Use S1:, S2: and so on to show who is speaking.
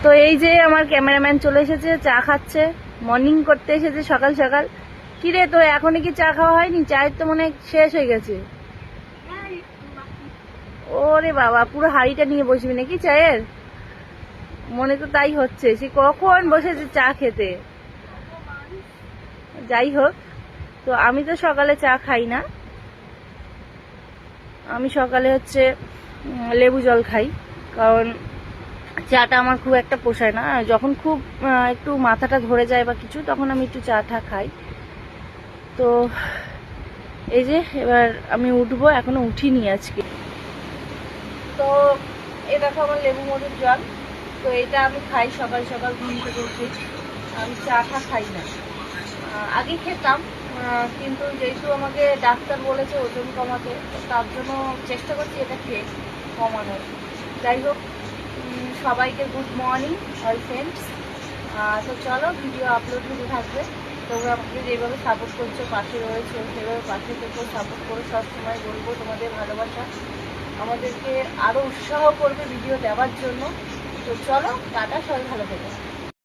S1: তো এই যে আমার ক্যামেরাম্যান চলে এসেছে, চা খাচ্ছে, মর্নিং করতে এসেছে সকাল সকাল। কিরে তোর এখনই কি চা খাওয়া হয়নি? চায়ের তো মনে হয় শেষ হয়ে গেছে। ওরে বাবা, পুরো হাঁড়িটা নিয়ে বসবি নাকি চায়ের? মনে তো তাই হচ্ছে, সে কখন বসেছে চা খেতে। যাই হোক, তো আমি তো সকালে চা খাই না, আমি সকালে হচ্ছে লেবু জল খাই। কারণ চাটা আমার খুব একটা পোষায় না, যখন খুব একটু মাথাটা ধরে যায় বা কিছু, তখন আমি একটু চাটা খাই। তো এই যে এবার আমি উঠবো, এখনো উঠিনি আজকে। তো এ দেখো আমার লেবু মধুর জল, তো এটা আমি খাই সকাল সকাল ঘুম থেকে উঠে। আমি চাটা খাই না, আগে খেতাম, কিন্তু যেহেতু আমাকে ডাক্তার বলেছে ওজন কমাতে, তার জন্য চেষ্টা করছি এটা খেয়ে কমানোর। যাই হোক, সবাইকে গুড মর্নিং অল ফ্রেন্ডস। তো চলো, ভিডিও আপলোড হতে থাকবে। তোমরা আমাকে যেভাবে সাপোর্ট করছো, পাশে রয়েছো, সেভাবে পাশে থেকেও সাপোর্ট করো। সবসময় বলবো তোমাদের ভালোবাসা আমাদেরকে আরও উৎসাহ করবে ভিডিও দেওয়ার জন্য। তো চলো, টাটা, সবাই ভালো থেকো।